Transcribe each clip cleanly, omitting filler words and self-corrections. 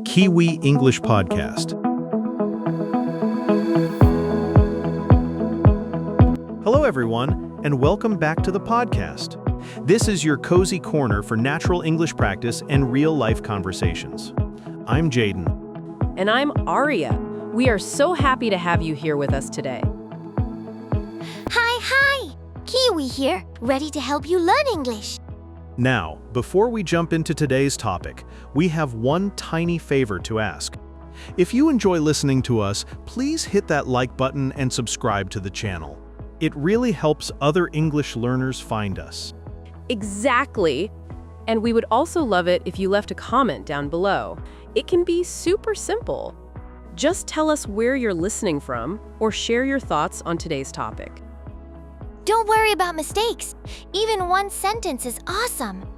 Kiwi English Podcast. Hello, everyone, and welcome back to the podcast. This is your cozy corner for natural English practice and real-life conversations. I'm Jayden. And I'm Aria. We are so happy to have you here with us today. Hi! Kiwi here, ready to help you learn English. Now, before we jump into today's topic, we have one tiny favor to ask. If you enjoy listening to us, please hit that like button and subscribe to the channel. It really helps other English learners find us. Exactly. And we would also love it if you left a comment down below. It can be super simple. Just tell us where you're listening from or share your thoughts on today's topic. Don't worry about mistakes. Even one sentence is awesome.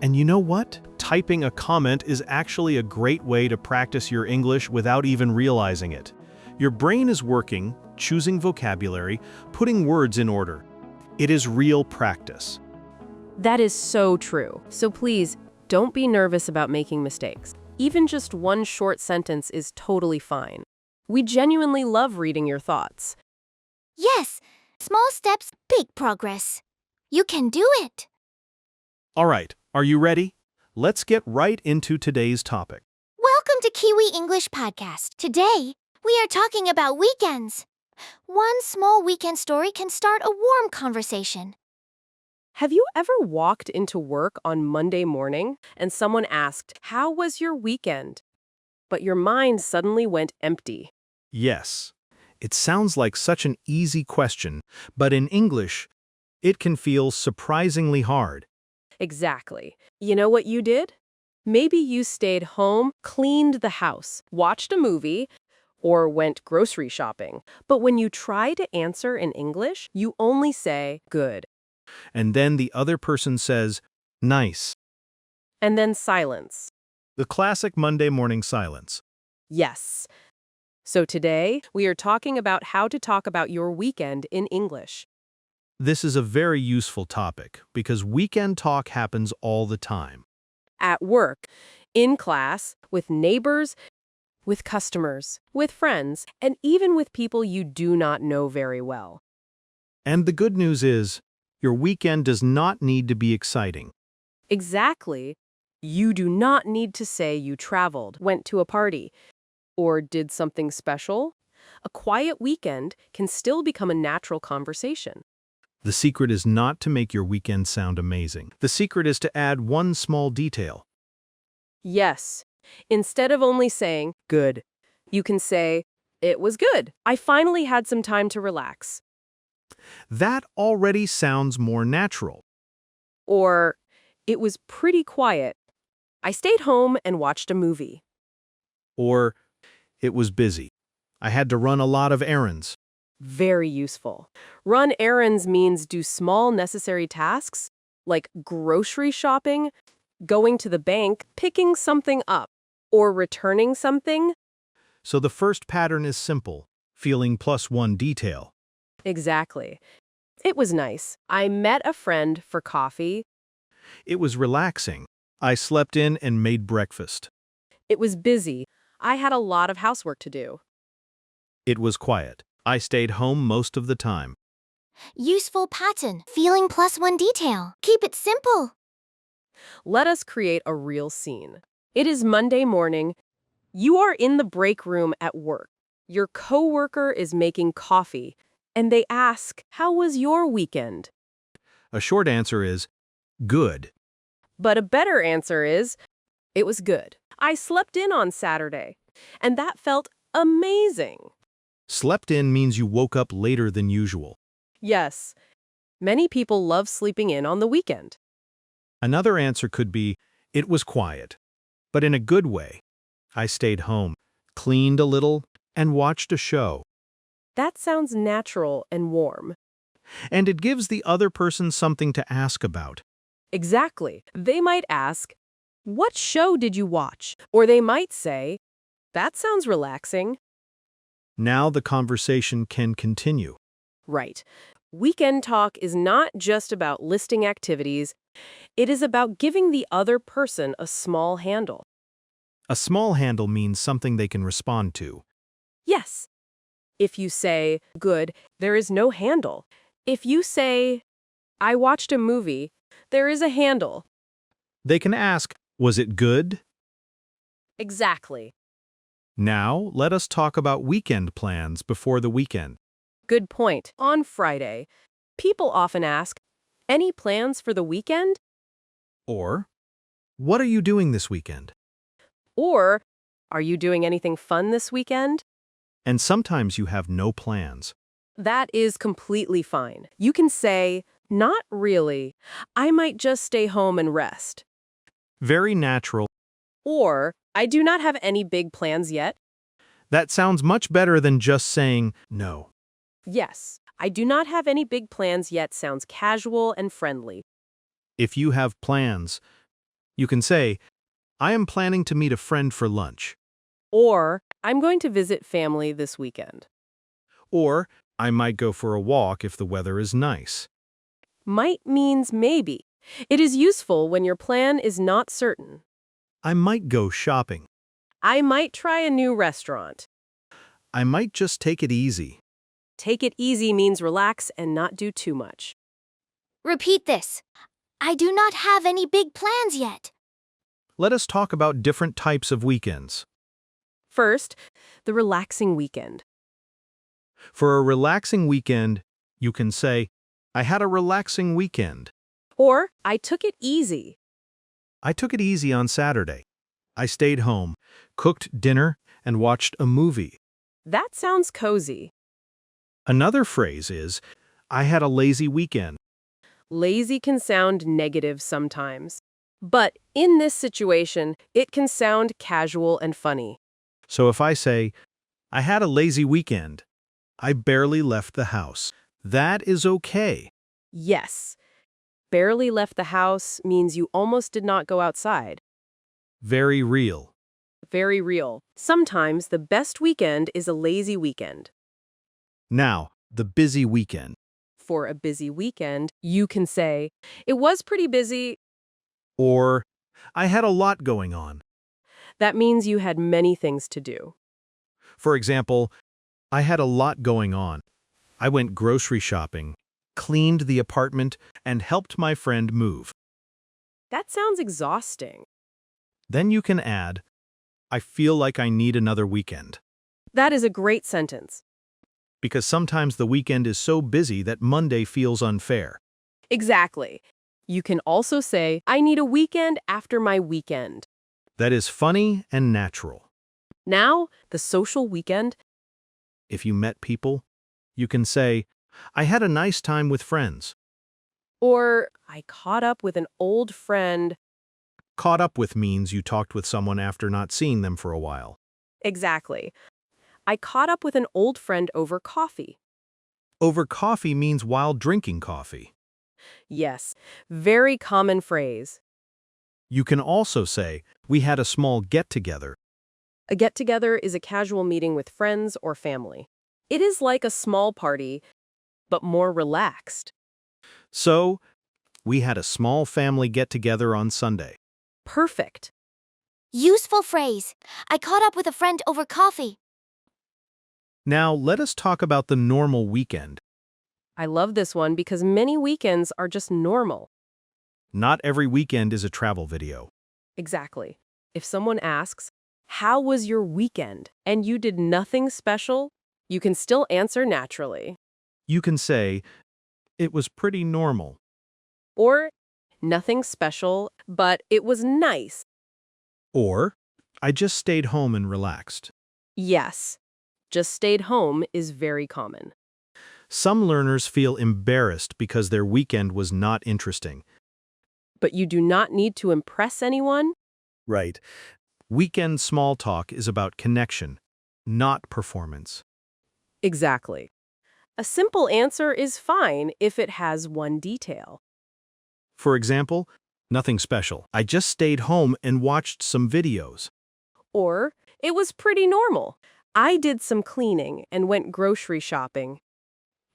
And you know what? Typing a comment is actually a great way to practice your English without even realizing it. Your brain is working, choosing vocabulary, putting words in order. It is real practice. That is so true. So please, don't be nervous about making mistakes. Even just one short sentence is totally fine. We genuinely love reading your thoughts. Yes, small steps, big progress. You can do it. All right, are you ready? Let's get right into today's topic. Welcome to Kiwi English Podcast. Today, we are talking about weekends. One small weekend story can start a warm conversation. Have you ever walked into work on Monday morning and someone asked, "How was your weekend?" But your mind suddenly went empty? Yes, it sounds like such an easy question, but in English, it can feel surprisingly hard. Exactly. You know what you did? Maybe you stayed home, cleaned the house, watched a movie, or went grocery shopping. But when you try to answer in English, you only say, "Good." And then the other person says, "Nice." And then silence. The classic Monday morning silence. Yes. So today, we are talking about how to talk about your weekend in English. This is a very useful topic because weekend talk happens all the time. At work, in class, with neighbors, with customers, with friends, and even with people you do not know very well. And the good news is, your weekend does not need to be exciting. Exactly. You do not need to say you traveled, went to a party, or did something special. A quiet weekend can still become a natural conversation. The secret is not to make your weekend sound amazing. The secret is to add one small detail. Yes. Instead of only saying, "Good," you can say, "It was good. I finally had some time to relax." That already sounds more natural. Or, "It was pretty quiet. I stayed home and watched a movie." Or, "It was busy. I had to run a lot of errands." Very useful. Run errands means do small necessary tasks, like grocery shopping, going to the bank, picking something up, or returning something. So the first pattern is simple, feeling plus one detail. Exactly. It was nice. I met a friend for coffee. It was relaxing. I slept in and made breakfast. It was busy. I had a lot of housework to do. It was quiet. I stayed home most of the time. Useful pattern, feeling plus one detail. Keep it simple. Let us create a real scene. It is Monday morning. You are in the break room at work. Your coworker is making coffee, and they ask, "How was your weekend?" A short answer is, good. But a better answer is, "It was good. I slept in on Saturday, and that felt amazing." Slept in means you woke up later than usual. Yes, many people love sleeping in on the weekend. Another answer could be, it was quiet, but in a good way. I stayed home, cleaned a little, and watched a show. That sounds natural and warm. And it gives the other person something to ask about. Exactly. They might ask, "What show did you watch?" Or they might say, "That sounds relaxing." Now the conversation can continue. Right. Weekend talk is not just about listing activities. It is about giving the other person a small handle. A small handle means something they can respond to. Yes. If you say, good, there is no handle. If you say, I watched a movie, there is a handle. They can ask, was it good? Exactly. Now, let us talk about weekend plans before the weekend. Good point. On Friday, people often ask, any plans for the weekend? Or, what are you doing this weekend? Or, are you doing anything fun this weekend? And sometimes you have no plans. That is completely fine. You can say, not really. I might just stay home and rest. Very natural. Or, I do not have any big plans yet. That sounds much better than just saying no. Yes, I do not have any big plans yet sounds casual and friendly. If you have plans, you can say, I am planning to meet a friend for lunch. Or, I'm going to visit family this weekend. Or, I might go for a walk if the weather is nice. Might means maybe. It is useful when your plan is not certain. I might go shopping. I might try a new restaurant. I might just take it easy. Take it easy means relax and not do too much. Repeat this. I do not have any big plans yet. Let us talk about different types of weekends. First, the relaxing weekend. For a relaxing weekend, you can say, I had a relaxing weekend. Or, I took it easy. I took it easy on Saturday. I stayed home, cooked dinner, and watched a movie. That sounds cozy. Another phrase is, I had a lazy weekend. Lazy can sound negative sometimes. But in this situation, it can sound casual and funny. So if I say, I had a lazy weekend, I barely left the house. That is okay. Yes. Barely left the house means you almost did not go outside. Very real. Very real. Sometimes the best weekend is a lazy weekend. Now, the busy weekend. For a busy weekend, you can say, it was pretty busy. Or, I had a lot going on. That means you had many things to do. For example, I had a lot going on. I went grocery shopping, cleaned the apartment, and helped my friend move. That sounds exhausting. Then you can add, I feel like I need another weekend. That is a great sentence. Because sometimes the weekend is so busy that Monday feels unfair. Exactly. You can also say, I need a weekend after my weekend. That is funny and natural. Now, the social weekend. If you met people, you can say, I had a nice time with friends. Or, I caught up with an old friend. Caught up with means you talked with someone after not seeing them for a while. Exactly. I caught up with an old friend over coffee. Over coffee means while drinking coffee. Yes, very common phrase. You can also say, we had a small get-together. A get-together is a casual meeting with friends or family. It is like a small party, but more relaxed. So, we had a small family get-together on Sunday. Perfect. Useful phrase. I caught up with a friend over coffee. Now, let us talk about the normal weekend. I love this one because many weekends are just normal. Not every weekend is a travel video. Exactly. If someone asks, how was your weekend? And you did nothing special, you can still answer naturally. You can say, it was pretty normal. Or, nothing special, but it was nice. Or, I just stayed home and relaxed. Yes, just stayed home is very common. Some learners feel embarrassed because their weekend was not interesting. But you do not need to impress anyone. Right. Weekend small talk is about connection, not performance. Exactly. A simple answer is fine if it has one detail. For example, nothing special. I just stayed home and watched some videos. Or, it was pretty normal. I did some cleaning and went grocery shopping.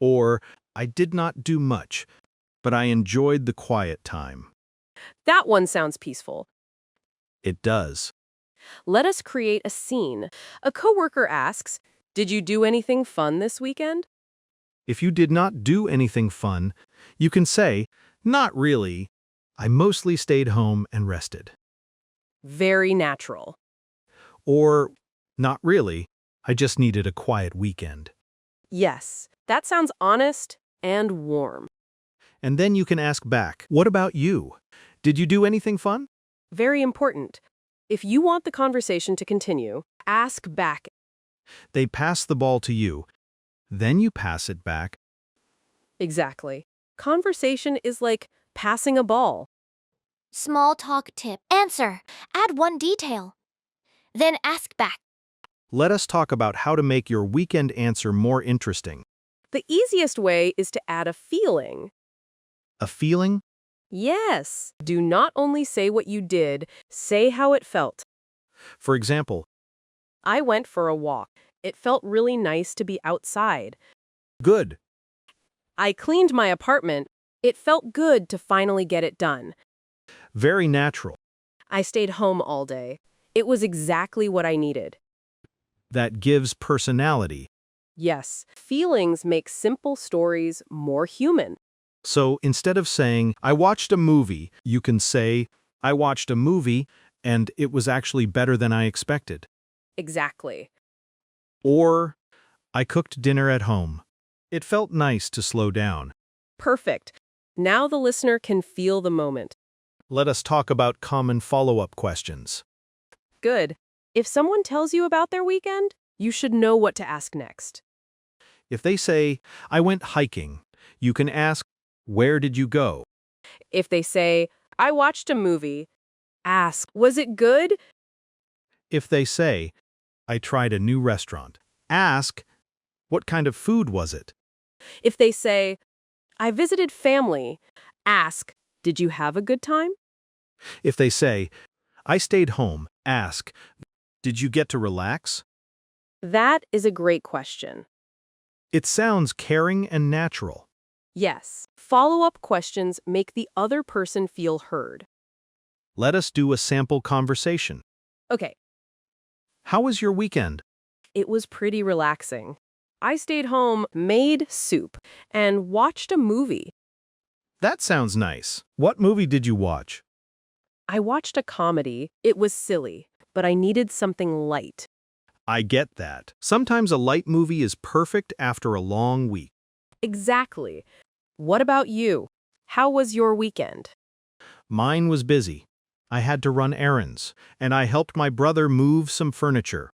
Or, I did not do much, but I enjoyed the quiet time. That one sounds peaceful. It does. Let us create a scene. A coworker asks, "Did you do anything fun this weekend?" If you did not do anything fun, you can say, "Not really. I mostly stayed home and rested." Very natural. Or, "Not really. I just needed a quiet weekend." Yes, that sounds honest and warm. And then you can ask back, "What about you? Did you do anything fun?" Very important. If you want the conversation to continue, ask back. They pass the ball to you. Then you pass it back. Exactly. Conversation is like passing a ball. Small talk tip. Answer. Add one detail. Then ask back. Let us talk about how to make your weekend answer more interesting. The easiest way is to add a feeling. A feeling? Yes. Do not only say what you did, say how it felt. For example, I went for a walk. It felt really nice to be outside. good. I cleaned my apartment. It felt good to finally get it done. Very natural. I stayed home all day. It was exactly what I needed. That gives personality. Yes, feelings make simple stories more human. So instead of saying, "I watched a movie," you can say, "I watched a movie and it was actually better than I expected." Exactly. Or, "I cooked dinner at home. It felt nice to slow down." Perfect. Now the listener can feel the moment. Let us talk about common follow-up questions. Good. If someone tells you about their weekend, you should know what to ask next. If they say, "I went hiking," you can ask, "Where did you go?" If they say, "I watched a movie," ask, "Was it good?" If they say, "I tried a new restaurant," ask, "What kind of food was it?" If they say, "I visited family," ask, "Did you have a good time?" If they say, "I stayed home," ask, "Did you get to relax?" That is a great question. It sounds caring and natural. Yes, follow-up questions make the other person feel heard. Let us do a sample conversation. Okay, How was your weekend? it was pretty relaxing. I stayed home, made soup, and watched a movie. That sounds nice. What movie did you watch? I watched a comedy. It was silly, but I needed something light. I get that. Sometimes a light movie is perfect after a long week. Exactly. What about you? How was your weekend? Mine was busy. I had to run errands, and I helped my brother move some furniture.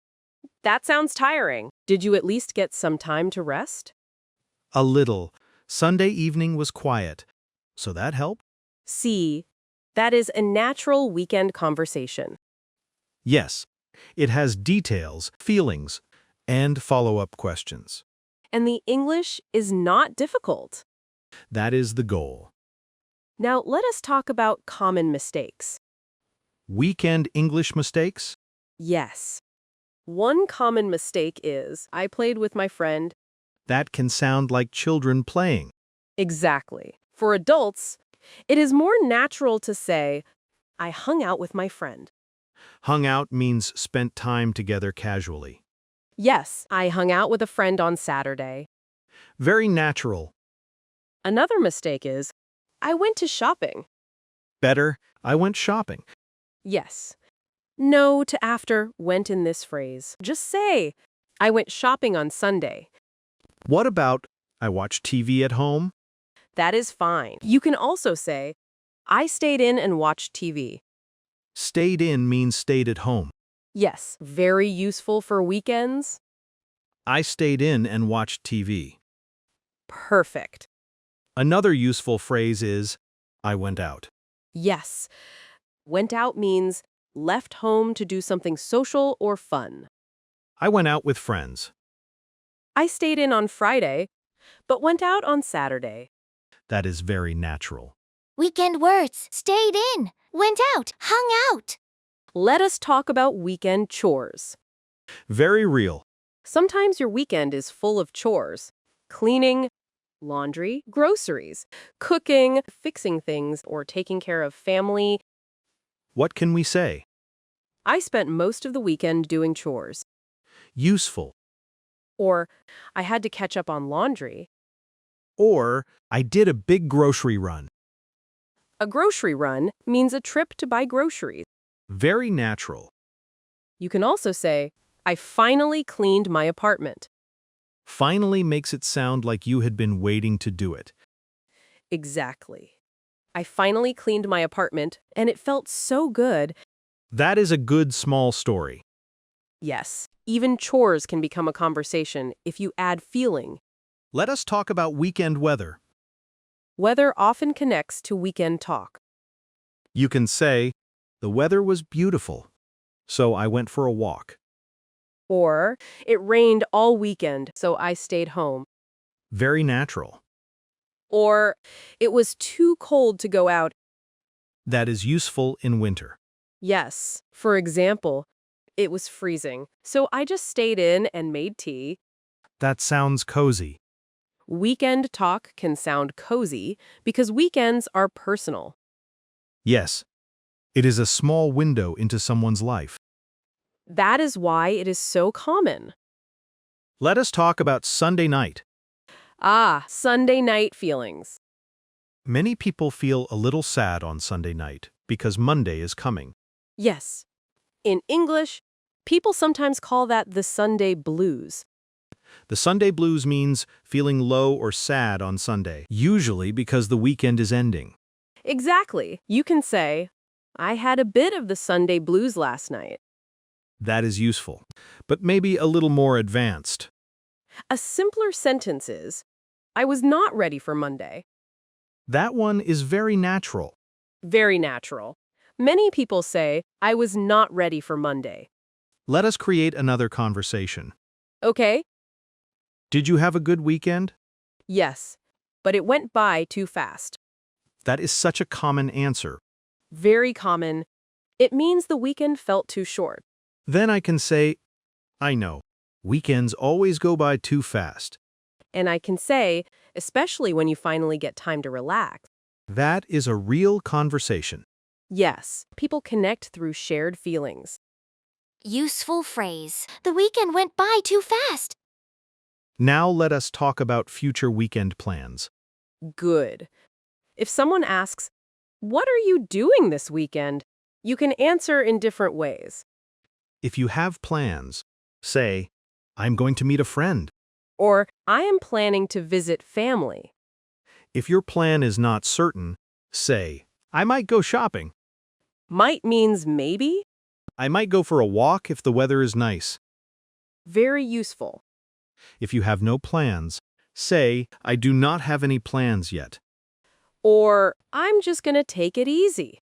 That sounds tiring. Did you at least get some time to rest? A little. Sunday evening was quiet, so that helped. See, that is a natural weekend conversation. Yes, it has details, feelings, and follow-up questions. And the English is not difficult. That is the goal. Now, let us talk about common mistakes. Weekend English mistakes? Yes. One common mistake is, I played with my friend. That can sound like children playing. Exactly. For adults, it is more natural to say, I hung out with my friend. Hung out means spent time together casually. Yes, I hung out with a friend on Saturday. Very natural. Another mistake is, I went to shopping. Better, I went shopping. Yes. No to after went in this phrase. Just say, I went shopping on Sunday. What about, I watched TV at home? That is fine. You can also say, I stayed in and watched TV. Stayed in means stayed at home. Yes, very useful for weekends. I stayed in and watched TV. Perfect. Another useful phrase is, I went out. Yes. Went out means left home to do something social or fun. I went out with friends. I stayed in on Friday, but went out on Saturday. That is very natural. Weekend words. Stayed in. Went out. Hung out. Let us talk about weekend chores. Very real. Sometimes your weekend is full of chores. Cleaning, laundry, groceries, cooking, fixing things, or taking care of family. What can we say? I spent most of the weekend doing chores. Useful. Or, I had to catch up on laundry. Or, I did a big grocery run. A grocery run means a trip to buy groceries. Very natural. You can also say, I finally cleaned my apartment. Finally makes it sound like you had been waiting to do it. Exactly. I finally cleaned my apartment, and it felt so good. That is a good small story. Yes, even chores can become a conversation if you add feeling. Let us talk about weekend weather. Weather often connects to weekend talk. You can say, the weather was beautiful, so I went for a walk. Or, it rained all weekend, so I stayed home. Very natural. Or, it was too cold to go out. That is useful in winter. Yes, for example, it was freezing, so I just stayed in and made tea. That sounds cozy. Weekend talk can sound cozy because weekends are personal. Yes, it is a small window into someone's life. That is why it is so common. Let us talk about Sunday night. Ah, Sunday night feelings. Many people feel a little sad on Sunday night because Monday is coming. Yes. In English, people sometimes call that the Sunday blues. The Sunday blues means feeling low or sad on Sunday, usually because the weekend is ending. Exactly. You can say, I had a bit of the Sunday blues last night. That is useful, but maybe a little more advanced. A simpler sentence is, I was not ready for Monday. That one is very natural. Very natural. Many people say, I was not ready for Monday. Let us create another conversation. Okay? Did you have a good weekend? Yes, but it went by too fast. That is such a common answer. Very common. It means the weekend felt too short. Then I can say, I know, weekends always go by too fast. And I can say, especially when you finally get time to relax. That is a real conversation. Yes, people connect through shared feelings. Useful phrase. The weekend went by too fast. Now let us talk about future weekend plans. Good. If someone asks, what are you doing this weekend? You can answer in different ways. If you have plans, say, I'm going to meet a friend. Or, I am planning to visit family. If your plan is not certain, say, I might go shopping. Might means maybe. I might go for a walk if the weather is nice. Very useful. If you have no plans, say, I do not have any plans yet. Or, I'm just gonna take it easy.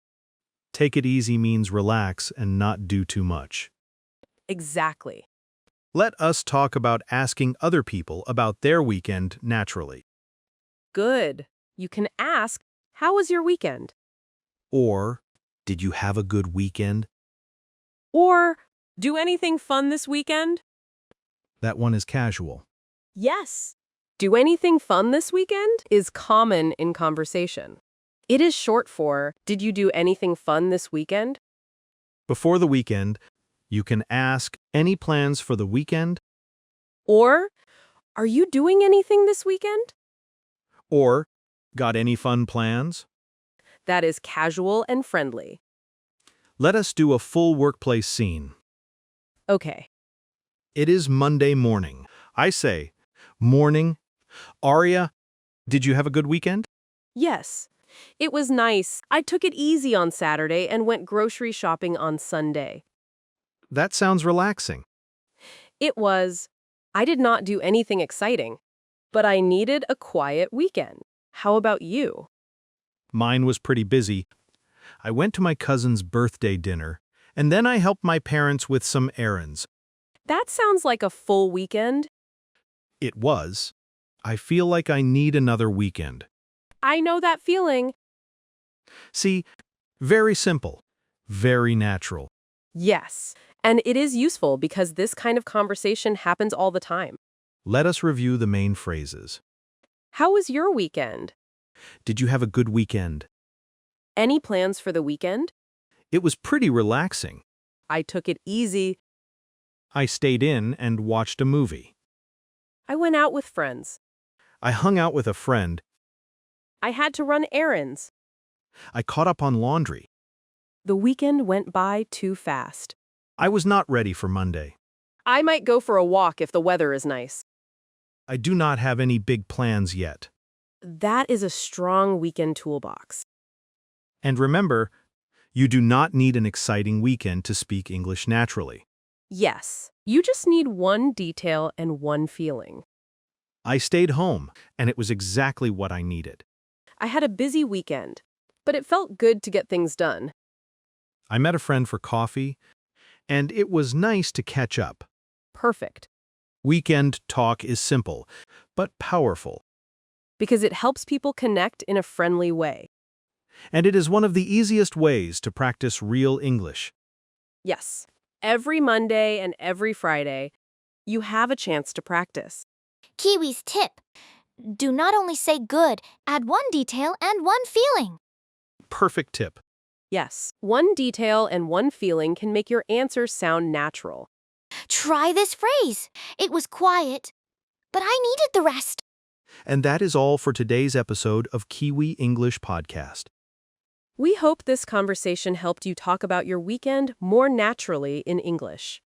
Take it easy means relax and not do too much. Exactly. Let us talk about asking other people about their weekend naturally. Good. You can ask, how was your weekend? Or, did you have a good weekend? Or, do anything fun this weekend? That one is casual. Yes. Do anything fun this weekend is common in conversation. It is short for, did you do anything fun this weekend? Before the weekend, you can ask, any plans for the weekend? Or, are you doing anything this weekend? Or, got any fun plans? That is casual and friendly. Let us do a full workplace scene. Okay. It is Monday morning. I say, morning. Aria, did you have a good weekend? Yes. It was nice. I took it easy on Saturday and went grocery shopping on Sunday. That sounds relaxing. It was. I did not do anything exciting, but I needed a quiet weekend. How about you? Mine was pretty busy. I went to my cousin's birthday dinner, and then I helped my parents with some errands. That sounds like a full weekend. It was. I feel like I need another weekend. I know that feeling. See, very simple, very natural. Yes, and it is useful because this kind of conversation happens all the time. Let us review the main phrases. How was your weekend? Did you have a good weekend? Any plans for the weekend? It was pretty relaxing. I took it easy. I stayed in and watched a movie. I went out with friends. I hung out with a friend. I had to run errands. I caught up on laundry. The weekend went by too fast. I was not ready for Monday. I might go for a walk if the weather is nice. I do not have any big plans yet. That is a strong weekend toolbox. And remember, you do not need an exciting weekend to speak English naturally. Yes, you just need one detail and one feeling. I stayed home, and it was exactly what I needed. I had a busy weekend, but it felt good to get things done. I met a friend for coffee, and it was nice to catch up. Perfect. Weekend talk is simple, but powerful. Because it helps people connect in a friendly way. And it is one of the easiest ways to practice real English. Yes, every Monday and every Friday, you have a chance to practice. Kiwi's tip. Do not only say good, add one detail and one feeling. Perfect tip. Yes, one detail and one feeling can make your answers sound natural. Try this phrase. It was quiet, but I needed the rest. And that is all for today's episode of Kiwi English Podcast. We hope this conversation helped you talk about your weekend more naturally in English.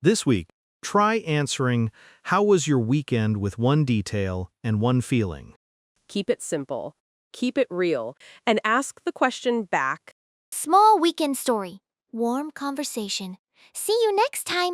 This week, try answering, how was your weekend with one detail and one feeling? Keep it simple, keep it real, and ask the question back. Small weekend story. Warm conversation. See you next time.